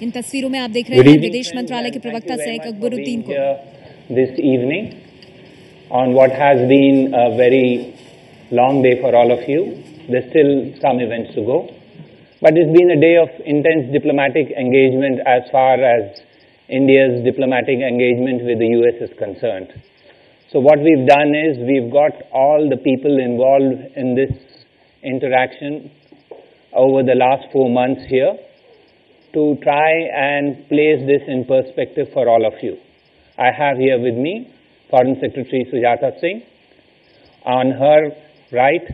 इन तस्वीरों में आप देख रहे हैं विदेश मंत्रालय के प्रवक्ता सैयद अकबरुद्दीन को this evening on what has been a very long day for all of you. There's still some events to go, but it's been a day of intense diplomatic engagement as far as India's diplomatic engagement with the US is concerned. So what we've done is we've got all the people involved in this interaction over the last 4 months here to try and place this in perspective for all of you. I have here with me Foreign Secretary Sujata Singh. On her right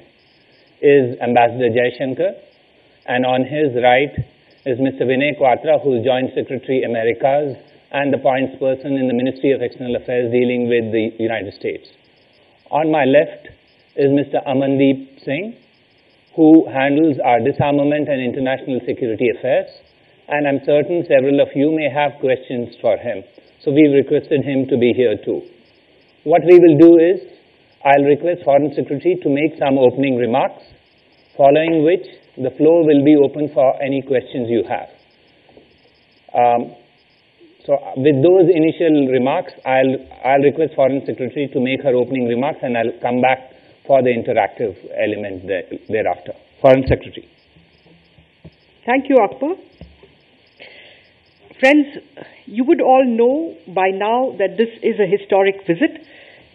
is Ambassador Jaishankar, and on his right is Mr. Vinay Quatra, who is Joint Secretary Americas and the points person in the Ministry of External Affairs dealing with the United States. On my left is Mr. Amandeep Singh, who handles our disarmament and international security affairs, and I'm certain several of you may have questions for him. So we've requested him to be here too. What we will do is, I'll request Foreign Secretary to make some opening remarks, following which the floor will be open for any questions you have. So with those initial remarks, I'll request Foreign Secretary to make her opening remarks, and I'll come back for the interactive element thereafter. Foreign Secretary. Thank you, Akbar. Friends, you would all know by now that this is a historic visit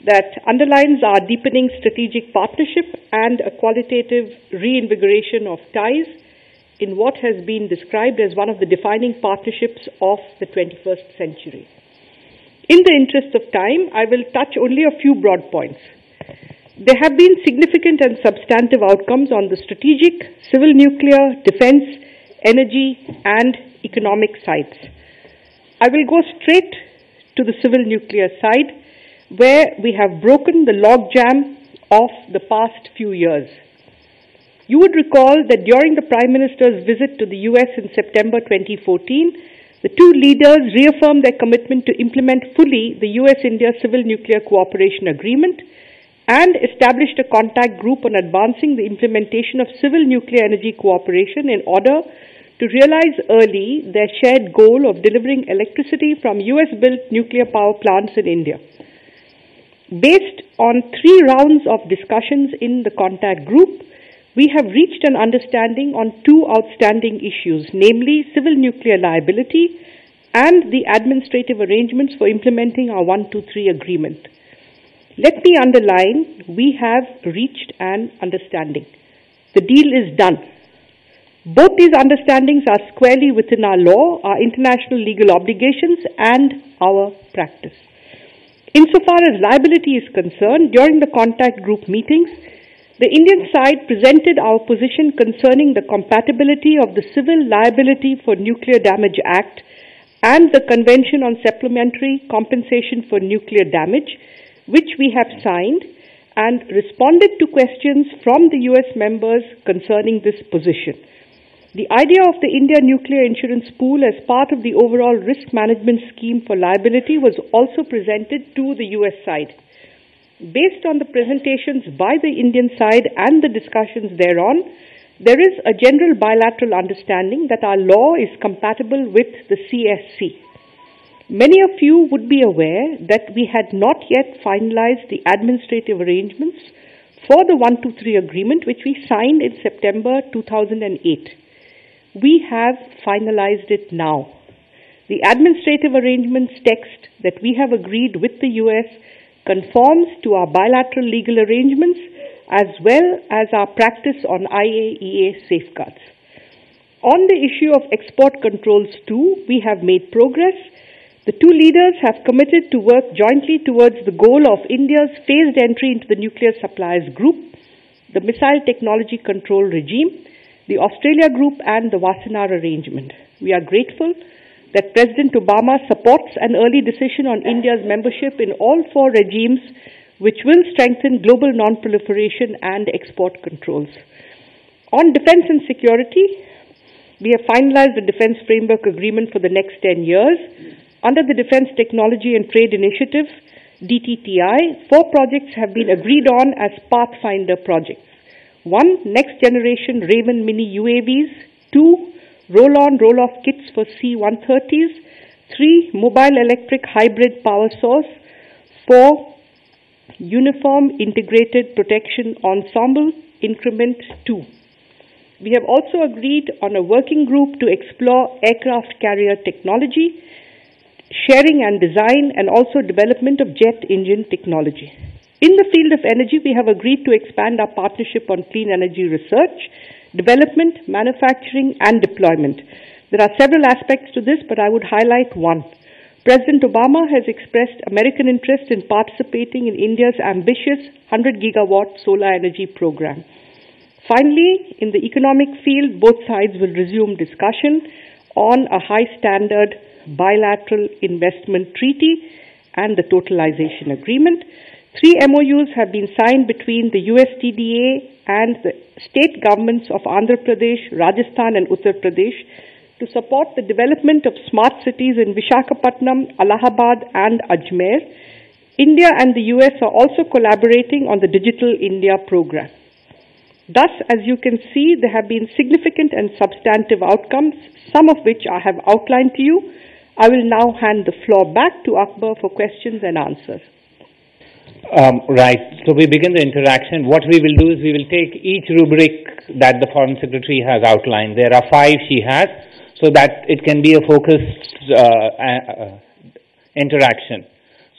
that underlines our deepening strategic partnership and a qualitative reinvigoration of ties in what has been described as one of the defining partnerships of the 21st century. In the interest of time, I will touch only a few broad points. There have been significant and substantive outcomes on the strategic, civil nuclear, defense, energy, and economic sides. I will go straight to the civil nuclear side, where we have broken the logjam of the past few years. You would recall that during the Prime Minister's visit to the US in September 2014, the two leaders reaffirmed their commitment to implement fully the US-India Civil Nuclear Cooperation Agreement and established a contact group on advancing the implementation of civil nuclear energy cooperation in order to realize early their shared goal of delivering electricity from US-built nuclear power plants in India. Based on 3 rounds of discussions in the contact group, we have reached an understanding on 2 outstanding issues, namely civil nuclear liability and the administrative arrangements for implementing our 123 agreement. Let me underline, we have reached an understanding. The deal is done. Both these understandings are squarely within our law, our international legal obligations, and our practice. Insofar as liability is concerned, during the contact group meetings, the Indian side presented our position concerning the compatibility of the Civil Liability for Nuclear Damage Act and the Convention on Supplementary Compensation for Nuclear Damage, which we have signed, and responded to questions from the US members concerning this position. The idea of the India Nuclear Insurance Pool as part of the overall risk management scheme for liability was also presented to the US side. Based on the presentations by the Indian side and the discussions thereon, there is a general bilateral understanding that our law is compatible with the CSC. Many of you would be aware that we had not yet finalized the administrative arrangements for the 123 agreement, which we signed in September 2008. We have finalized it now. The administrative arrangements text that we have agreed with the US conforms to our bilateral legal arrangements as well as our practice on IAEA safeguards. On the issue of export controls too, we have made progress. The two leaders have committed to work jointly towards the goal of India's phased entry into the nuclear suppliers group, the missile technology control regime, the Australia Group, and the Wassenaar arrangement. We are grateful that President Obama supports an early decision on India's membership in all 4 regimes, which will strengthen global non-proliferation and export controls. On defense and security, we have finalized the Defense Framework Agreement for the next 10 years. Under the Defense Technology and Trade Initiative, DTTI, 4 projects have been agreed on as Pathfinder projects. 1, next generation Raven mini UAVs. 2, roll-on, roll-off kits for C-130s, 3 mobile electric hybrid power source, 4 uniform integrated protection ensemble, increment 2. We have also agreed on a working group to explore aircraft carrier technology, sharing and design, and also development of jet engine technology. In the field of energy, we have agreed to expand our partnership on clean energy research, development, manufacturing, and deployment. There are several aspects to this, but I would highlight one. President Obama has expressed American interest in participating in India's ambitious 100 gigawatt solar energy program. Finally, in the economic field, both sides will resume discussion on a high standard bilateral investment treaty and the totalization agreement. 3 MOUs have been signed between the USTDA and the state governments of Andhra Pradesh, Rajasthan, and Uttar Pradesh to support the development of smart cities in Visakhapatnam, Allahabad, and Ajmer. India and the US are also collaborating on the Digital India program. Thus, as you can see, there have been significant and substantive outcomes, some of which I have outlined to you. I will now hand the floor back to Akbar for questions and answers. Right. So we begin the interaction. What we will do is we will take each rubric that the Foreign Secretary has outlined. There are 5 she has, so that it can be a focused interaction.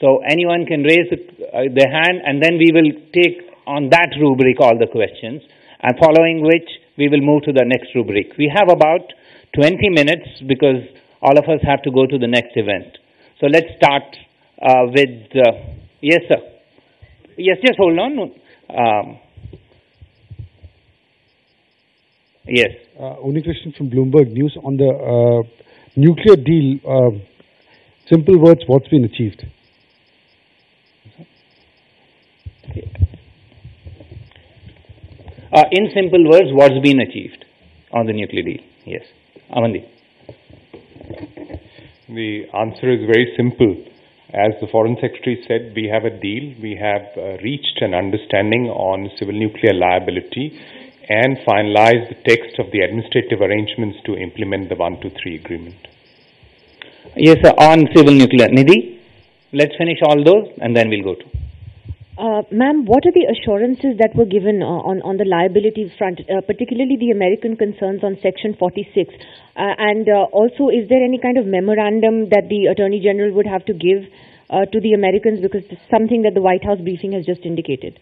So anyone can raise their hand, and then we will take on that rubric all the questions, and following which we will move to the next rubric. We have about 20 minutes because all of us have to go to the next event. So let's start with, yes sir. Yes, just hold on. Yes. Only question from Bloomberg News on the nuclear deal. Simple words, what's been achieved? In simple words, what's been achieved on the nuclear deal? Yes. Amandi. The answer is very simple. As the Foreign Secretary said, we have a deal. We have reached an understanding on civil nuclear liability and finalized the text of the administrative arrangements to implement the 123 agreement. Yes, sir. On civil nuclear. Nidhi, let's finish all those and then we'll go to. Ma'am, what are the assurances that were given on the liability front, particularly the American concerns on Section 46? And also, is there any kind of memorandum that the Attorney General would have to give to the Americans, because it's something that the White House briefing has just indicated?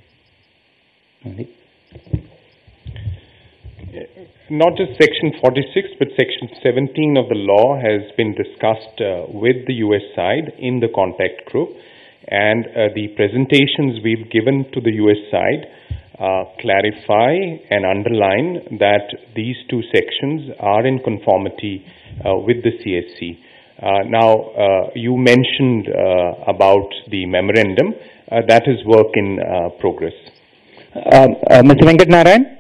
Not just Section 46, but Section 17 of the law has been discussed with the U.S. side in the contact group. And the presentations we've given to the U.S. side clarify and underline that these 2 sections are in conformity with the CSC. Now, you mentioned about the memorandum. That is work in progress. Mr. Venkat Narayan?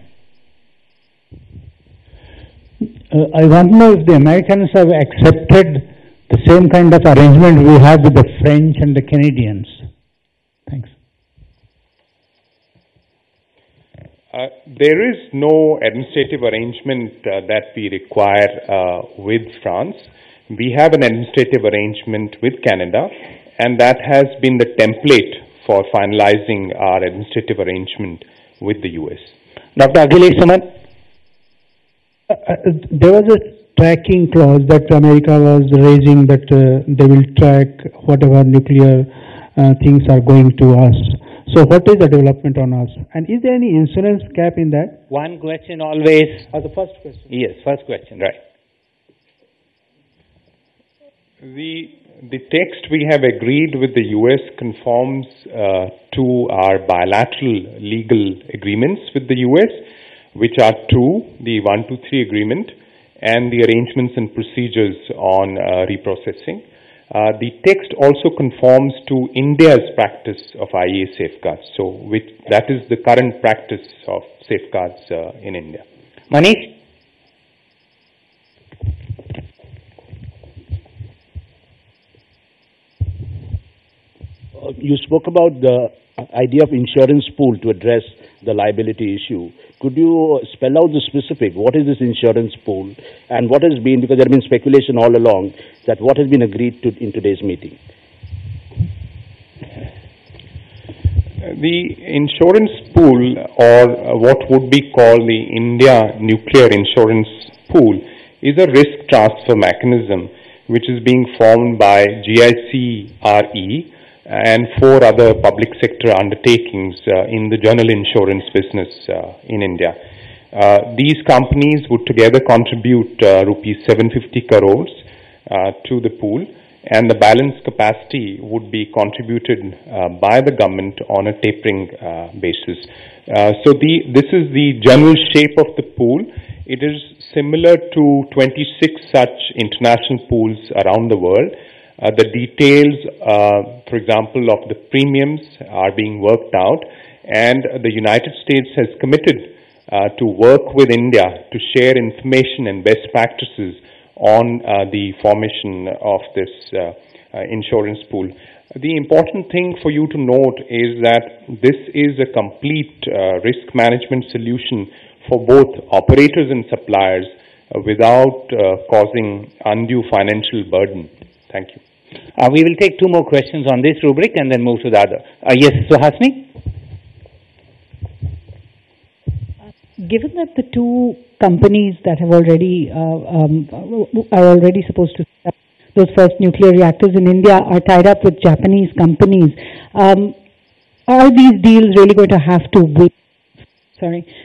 I want to know if the Americans have accepted the same kind of arrangement we have with the French and the Canadians. Thanks. There is no administrative arrangement that we require with France. We have an administrative arrangement with Canada, and that has been the template for finalizing our administrative arrangement with the US. Dr. Akhilesh Suman? There was a tracking clause that America was raising, that they will track whatever nuclear things are going to us. So what is the development on us? And is there any insurance cap in that? One question always. The first question. Yes, first question, right. The text we have agreed with the US conforms to our bilateral legal agreements with the US, which are 2, the 123 agreement and the arrangements and procedures on reprocessing. The text also conforms to India's practice of IAEA safeguards. So that is the current practice of safeguards in India. Manish? You spoke about the idea of insurance pool to address the liability issue. Could you spell out the specific? What is this insurance pool, and what has been, because there has been speculation all along that what has been agreed to in today's meeting? The insurance pool, or what would be called the India Nuclear Insurance Pool, is a risk transfer mechanism which is being formed by GIC-RE and 4 other public sector undertakings in the general insurance business in India. These companies would together contribute rupees 750 crores to the pool, and the balance capacity would be contributed by the government on a tapering basis. This is the general shape of the pool. It is similar to 26 such international pools around the world. The details, for example, of the premiums are being worked out, and the United States has committed to work with India to share information and best practices on the formation of this insurance pool. The important thing for you to note is that this is a complete risk management solution for both operators and suppliers without causing undue financial burden. Thank you. We will take 2 more questions on this rubric and then move to the other. Yes, Suhasini? Given that the 2 companies that have already are already supposed to set up those first nuclear reactors in India are tied up with Japanese companies, are these deals really going to have to wait?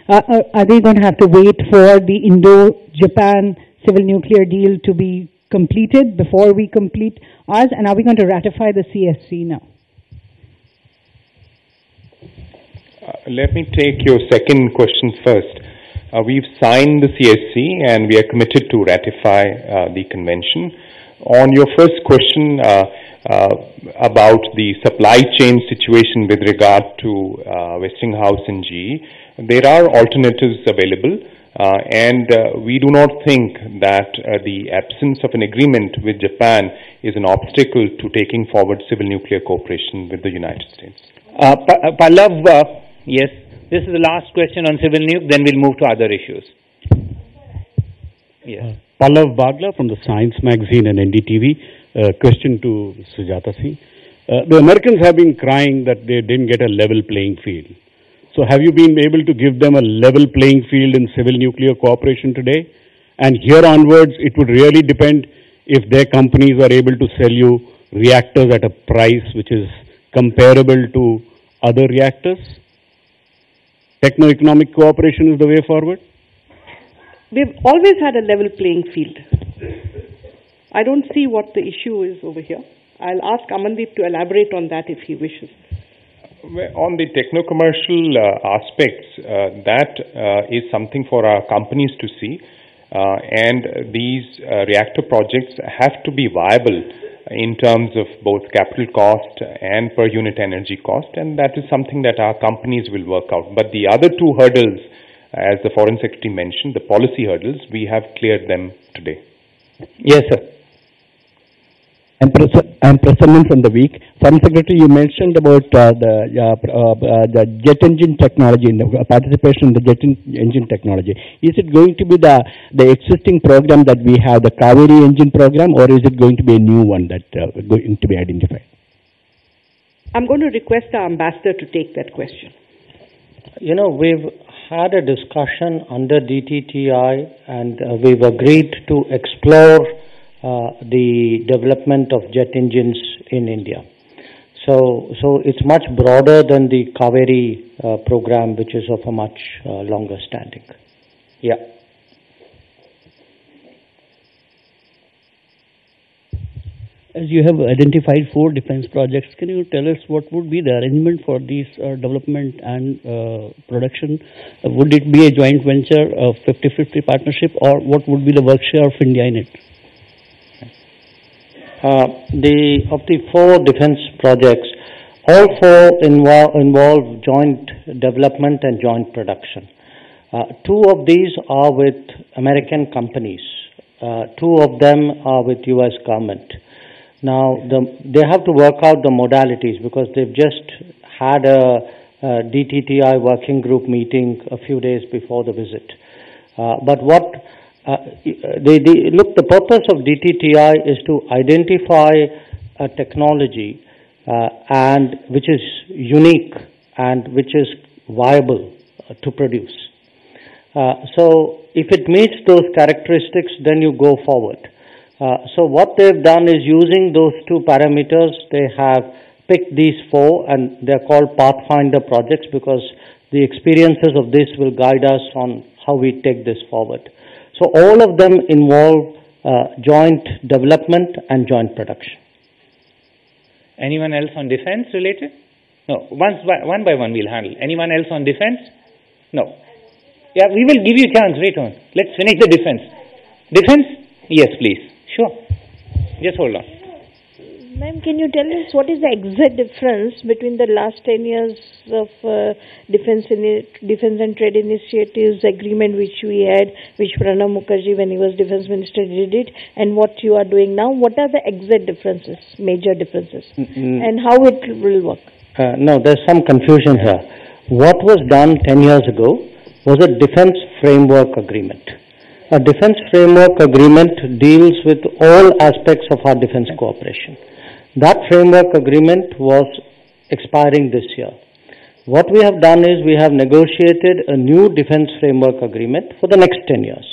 Are they going to have to wait for the Indo-Japan civil nuclear deal to be completed before we complete ours? And are we going to ratify the CSC now? Let me take your second question first. We've signed the CSC and we are committed to ratify the convention. On your first question about the supply chain situation with regard to Westinghouse and GE, there are alternatives available. And we do not think that the absence of an agreement with Japan is an obstacle to taking forward civil nuclear cooperation with the United States. Pallav, yes, this is the last question on civil nuke, then we'll move to other issues. Yes. Pallav Bagla from the Science Magazine and NDTV. Question to Sujata Singh. The Americans have been crying that they didn't get a level playing field. So have you been able to give them a level playing field in civil nuclear cooperation today? And here onwards, it would really depend if their companies are able to sell you reactors at a price which is comparable to other reactors. Techno-economic cooperation is the way forward? We've always had a level playing field. I don't see what the issue is over here. I'll ask Amandeep to elaborate on that if he wishes. On the techno-commercial aspects, that is something for our companies to see. And these reactor projects have to be viable in terms of both capital cost and per unit energy cost, and that is something that our companies will work out. But the other 2 hurdles, as the Foreign Secretary mentioned, the policy hurdles, we have cleared them today. Yes, sir. I'm Prasannan from the week. Foreign Secretary, you mentioned about the jet engine technology, participation in the jet engine technology. Is it going to be the existing program that we have, the Kaveri engine program, or is it going to be a new one that going to be identified? I'm going to request our ambassador to take that question. You know, we've had a discussion under DTTI and we've agreed to explore the development of jet engines in India. So it's much broader than the Kaveri program, which is of a much longer standing. Yeah. As you have identified 4 defense projects, can you tell us what would be the arrangement for these development and production? Would it be a joint venture, a 50-50 partnership, or what would be the work share of India in it? Of the 4 defense projects, all 4 involve joint development and joint production. 2 of these are with American companies. 2 of them are with U.S. government. Now, they have to work out the modalities because they've just had a DTTI working group meeting a few days before the visit. But what the purpose of DTTI is to identify a technology and which is unique and which is viable to produce. So if it meets those characteristics, then you go forward. So what they've done is, using those two parameters, they have picked these four, and they're called Pathfinder projects because the experiences of this will guide us on how we take this forward. So all of them involve joint development and joint production. Anyone else on defense related? No. One by one we'll handle. Anyone else on defense? No. Yeah, we will give you a chance. Wait on. Let's finish the defense. Defense? Yes, please. Sure. Just hold on. Ma'am, can you tell us what is the exact difference between the last 10 years of defense and trade initiatives agreement which we had, which Pranab Mukherjee when he was defense minister did it, and what you are doing now? What are the exact differences, major differences, and how it will work? No, there's some confusion here. What was done 10 years ago was a defense framework agreement. A defense framework agreement deals with all aspects of our defense cooperation. That framework agreement was expiring this year. What we have done is we have negotiated a new defense framework agreement for the next 10 years.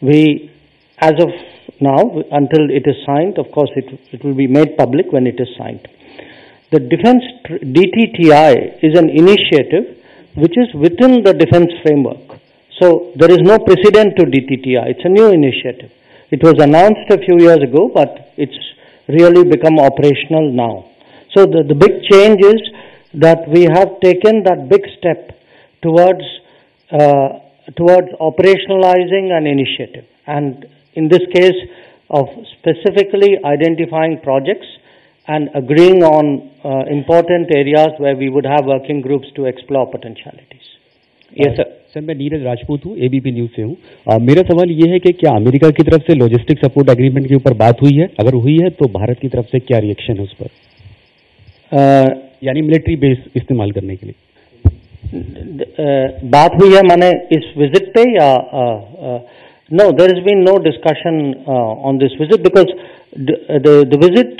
We, as of now, until it is signed, of course it will be made public when it is signed. The defense DTTI is an initiative which is within the defense framework. So there is no precedent to DTTI. It's a new initiative. It was announced a few years ago, but it's really become operational now. So the big change is that we have taken that big step towards operationalizing an initiative, and in this case of specifically identifying projects and agreeing on important areas where we would have working groups to explore potentialities. Yes, sir. Sir, मैं नीरज राजपूत हूँ, ABP news से हूँ। मेरा सवाल ये है कि क्या अमेरिका की तरफ से लॉजिस्टिक सपोर्ट एग्रीमेंट के ऊपर बात हुई है? अगर हुई है तो भारत की तरफ से क्या रिएक्शन है उस पर, यानी मिलिट्री बेस इस्तेमाल करने के लिए? बात हुई है माने इस विजिट पे या no, there has been no discussion on this visit because the visit,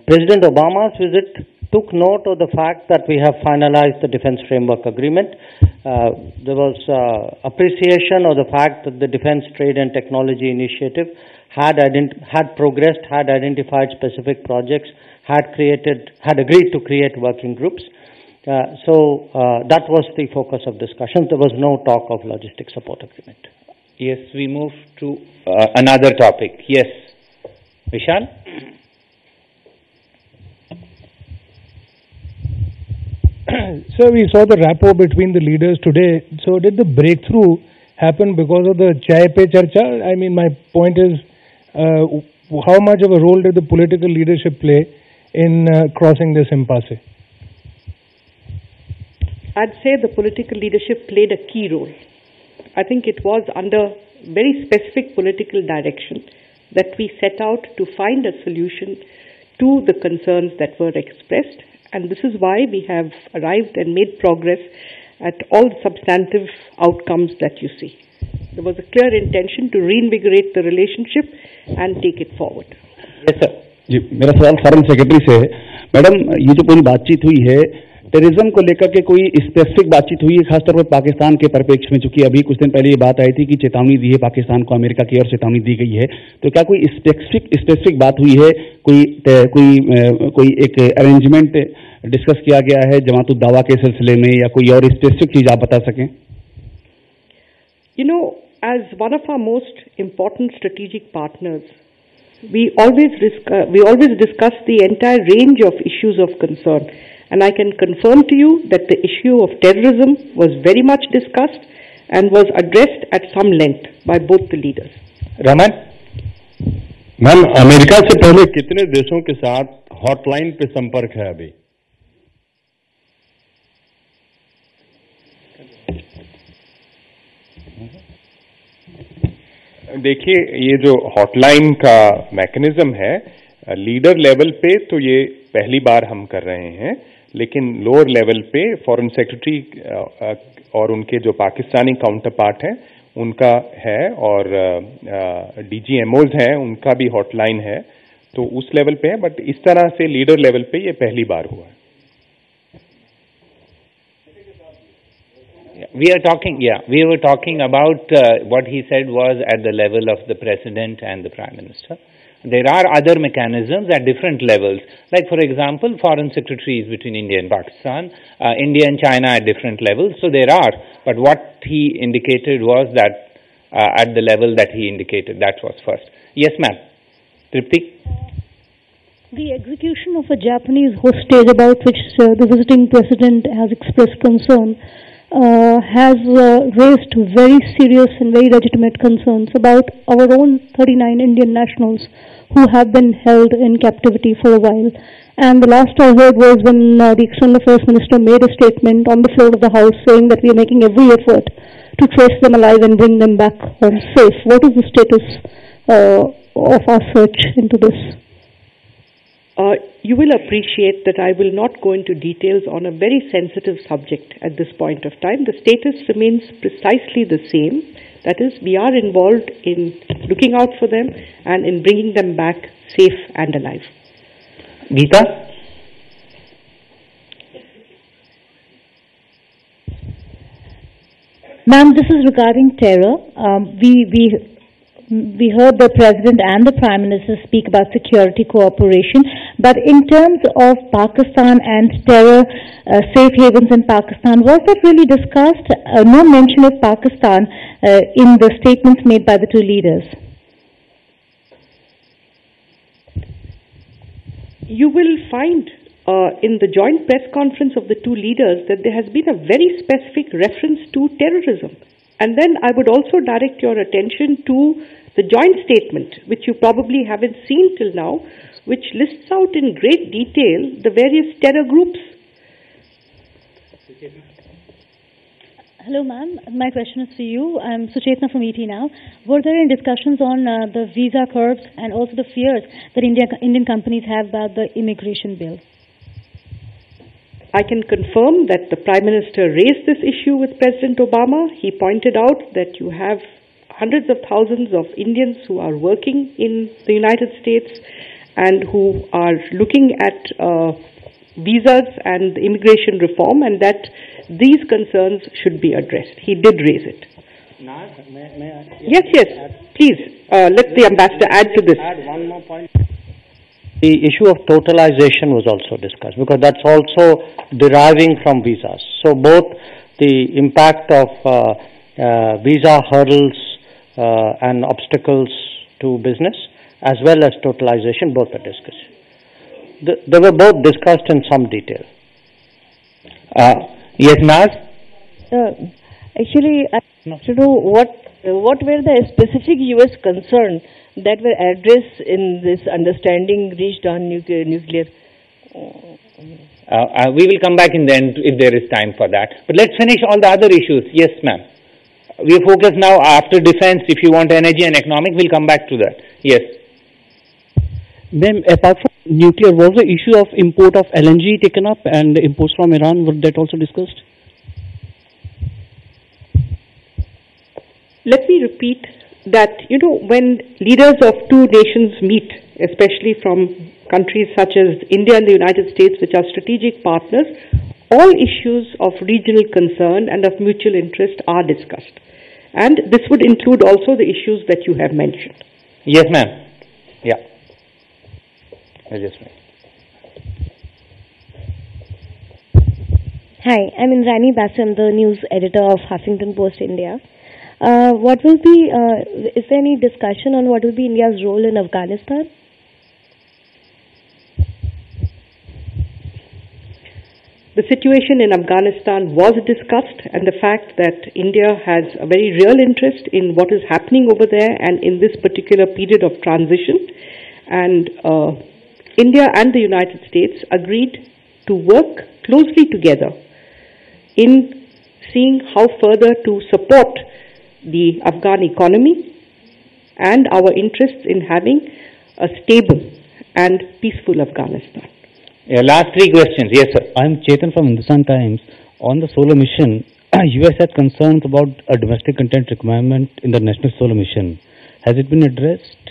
President Obama's visit took note of the fact that we have finalized the defense framework agreement. There was appreciation of the fact that the Defense Trade and Technology Initiative had progressed, had identified specific projects, had agreed to create working groups. So that was the focus of discussions. There was no talk of logistic support agreement. Yes, we move to another topic. Yes, Vishal? So we saw the rapport between the leaders today. So did the breakthrough happen because of the Chai Pe Charcha? I mean, my point is, how much of a role did the political leadership play in crossing this impasse? I'd say the political leadership played a key role. I think it was under very specific political direction that we set out to find a solution to the concerns that were expressed. And this is why we have arrived and made progress at all the substantive outcomes that you see. There was a clear intention to reinvigorate the relationship and take it forward. Yes, sir. जी, मेरा सवाल foreign secretary से है। Madam, ये जो पूरी बातचीत हुई है, टेररिज्म को लेकर के कोई स्पेसिफिक बातचीत हुई है, खासतौर पर पाकिस्तान के परिप्रेक्ष्य में? चूंकि अभी कुछ दिन पहले ये बात आई थी कि चेतावनी दी है पाकिस्तान को, अमेरिका की ओर चेतावनी दी गई है, तो क्या कोई स्पेसिफिक बात हुई है, कोई एक अरेंजमेंट डिस्कस किया गया है जमात उद दावा के सिलसिले में, या कोई और स्पेसिफिक चीज आप बता सकें? You know, as one of our most important strategic partners, we always discuss the entire range of issues of concern. And I can confirm to you that the issue of terrorism was very much discussed and was addressed at some length by both the leaders. Raman? Ma'am, America से पहले कितने देशों के साथ hotline पे संपर्क है अभी? देखिए, ये जो हॉटलाइन का मैकेनिज्म है लीडर लेवल पे, तो ये पहली बार हम कर रहे हैं। लेकिन लोअर लेवल पे फॉरेन सेक्रेटरी और उनके जो पाकिस्तानी काउंटर पार्ट हैं उनका है, और DGMOs हैं उनका भी हॉटलाइन है, तो उस लेवल पे है। बट इस तरह से लीडर लेवल पे ये पहली बार हुआ है। We were talking about what he said was at the level of the President and the Prime Minister. There are other mechanisms at different levels, like for example, foreign secretaries between India and Pakistan, India and China at different levels. So there are, but what he indicated was that at the level that he indicated, that was first. Yes, ma'am. Tripti? The execution of a Japanese hostage about which the visiting president has expressed concern has raised very serious and very legitimate concerns about our own 39 Indian nationals who have been held in captivity for a while. And the last I heard was when the External Affairs Minister made a statement on the floor of the House saying that we are making every effort to trace them alive and bring them back home safe. What is the status of our search into this? You will appreciate that I will not go into details on a very sensitive subject at this point of time. The status remains precisely the same. That is, we are involved in looking out for them and in bringing them back safe and alive. Geeta? Ma'am, this is regarding terror. We heard the President and the Prime Minister speak about security cooperation, but in terms of Pakistan and terror, safe havens in Pakistan, was that really discussed? No mention of Pakistan in the statements made by the two leaders. You will find in the joint press conference of the two leaders that there has been a very specific reference to terrorism. And then I would also direct your attention to the joint statement, which you probably haven't seen till now, which lists out in great detail the various terror groups. Hello, ma'am. My question is for you. I'm Suchetna from ET now. Were there any discussions on the visa curbs and also the fears that Indian companies have about the immigration bill? I can confirm that the Prime Minister raised this issue with President Obama. He pointed out that you have hundreds of thousands of Indians who are working in the United States and who are looking at visas and immigration reform, and that these concerns should be addressed. He did raise it. Yes, please, let the Ambassador add to this. Add one more point. The issue of totalization was also discussed, because that's also deriving from visas. So both the impact of visa hurdles and obstacles to business, as well as totalization, both are discussed. They were both discussed in some detail. Yes, Naz? Actually, I want to know what were the specific U.S. concerns that were addressed in this understanding reached on nuclear. We will come back in the end if there is time for that. But let's finish all the other issues. Yes, ma'am. We are focused now after defense. If you want energy and economic, we'll come back to that. Yes. Ma'am, apart from nuclear, was the issue of import of LNG taken up and imports from Iran, was that also discussed? Let me repeat that, when leaders of two nations meet, especially from countries such as India and the United States, which are strategic partners, all issues of regional concern and of mutual interest are discussed. And this would include also the issues that you have mentioned. Yes, ma'am. Yeah. Yes, ma'am. Hi, I'm Indrani Bassam, the news editor of Huffington Post India. What will be, is there any discussion on what will be India's role in Afghanistan? The situation in Afghanistan was discussed, and the fact that India has a very real interest in what is happening over there and in this particular period of transition. And India and the United States agreed to work closely together in seeing how further to support the Afghan economy and our interests in having a stable and peaceful Afghanistan. Last three questions. Yes, sir. I'm Chetan from Hindustan Times. On the solar mission, US had concerns about a domestic content requirement in the national solar mission. Has it been addressed?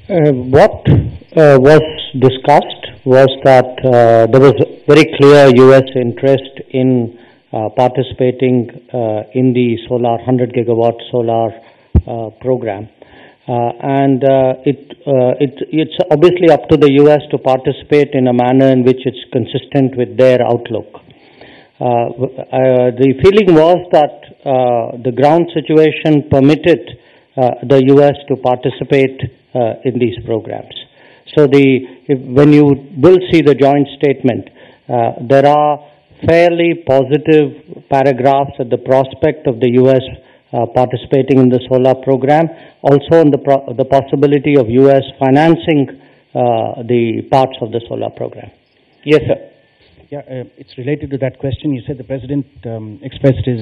What was discussed was that there was very clear US interest in participating in the 100 gigawatt solar program. It's obviously up to the US to participate in a manner in which it's consistent with their outlook. The feeling was that the ground situation permitted the US to participate in these programs. So when you will see the joint statement, there are fairly positive paragraphs at the prospect of the US participating in the solar program, also on the possibility of US financing the parts of the solar program. Yes, sir. Yeah, it's related to that question. You said the President expressed his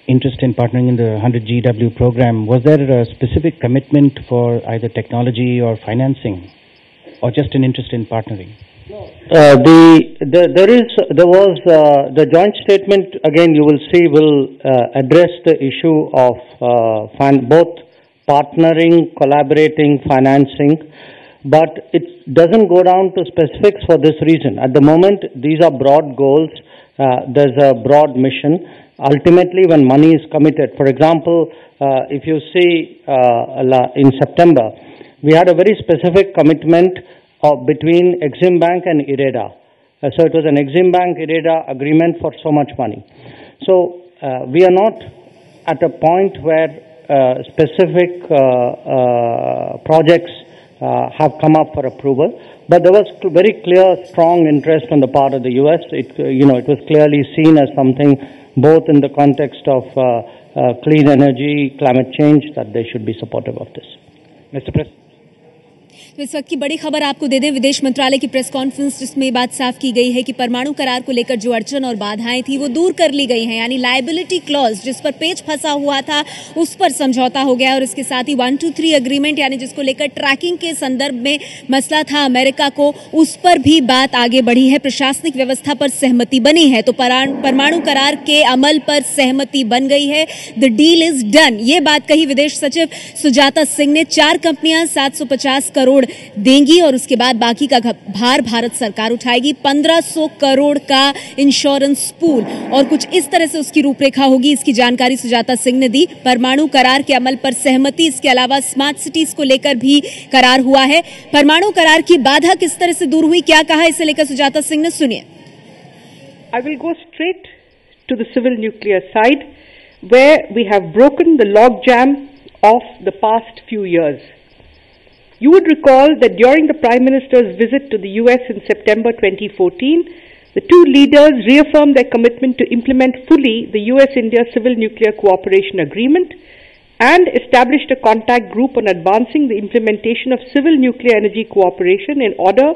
interest in partnering in the 100 GW program. Was there a specific commitment for either technology or financing, or just an interest in partnering? There was the joint statement, again you will see, will address the issue of both partnering, collaborating, financing, but it doesn't go down to specifics for this reason. At the moment, these are broad goals. There's a broad mission. Ultimately, when money is committed, for example, if you see in September, we had a very specific commitment between Exim Bank and IREDA. So it was an Exim Bank IREDA agreement for so much money. So we are not at a point where specific projects have come up for approval, but there was very clear, strong interest on the part of the US. It was clearly seen as something both in the context of clean energy, climate change, that they should be supportive of this. Mr. President. तो इस वक्त की बड़ी खबर आपको दे दें, विदेश मंत्रालय की प्रेस कॉन्फ्रेंस जिसमें ये बात साफ की गई है कि परमाणु करार को लेकर जो अड़चन और बाधाएं थी वो दूर कर ली गई हैं, यानी लायबिलिटी क्लॉज जिस पर पेच फंसा हुआ था उस पर समझौता हो गया और इसके साथ ही 123 एग्रीमेंट यानी जिसको लेकर ट्रैकिंग के संदर्भ में मसला था अमेरिका को, उस पर भी बात आगे बढ़ी है। प्रशासनिक व्यवस्था पर सहमति बनी है तो परमाणु करार के अमल पर सहमति बन गई है। द डील इज डन, ये बात कही विदेश सचिव सुजाता सिंह ने। 4 कंपनियां 750 करोड़ देंगी और उसके बाद बाकी का भार भारत सरकार उठाएगी। 1500 करोड़ का इंश्योरेंस पूल और कुछ इस तरह से उसकी रूपरेखा होगी। इसकी जानकारी सुजाता सिंह ने दी। परमाणु करार के अमल पर सहमति, इसके अलावा स्मार्ट सिटीज को लेकर भी करार हुआ है। परमाणु करार की बाधा किस तरह से दूर हुई, क्या कहा, इसे लेकर सुजाता सिंह ने, सुनिए। I will go straight to the civil nuclear side, where we have broken the logjam of the past few years. You would recall that during the Prime Minister's visit to the US in September 2014, the two leaders reaffirmed their commitment to implement fully the US-India Civil Nuclear Cooperation Agreement and established a contact group on advancing the implementation of civil nuclear energy cooperation in order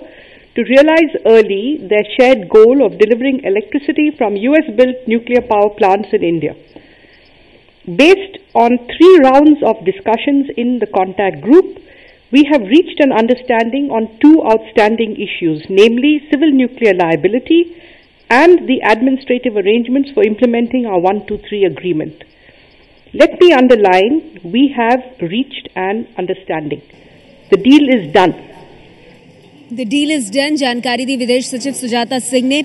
to realize early their shared goal of delivering electricity from US-built nuclear power plants in India. Based on 3 rounds of discussions in the contact group, we have reached an understanding on 2 outstanding issues, namely civil nuclear liability and the administrative arrangements for implementing our 123 agreement. Let me underline, we have reached an understanding. The deal is done. The deal is done, जानकारी दी विदेश सचिव सुजाता सिंह ने।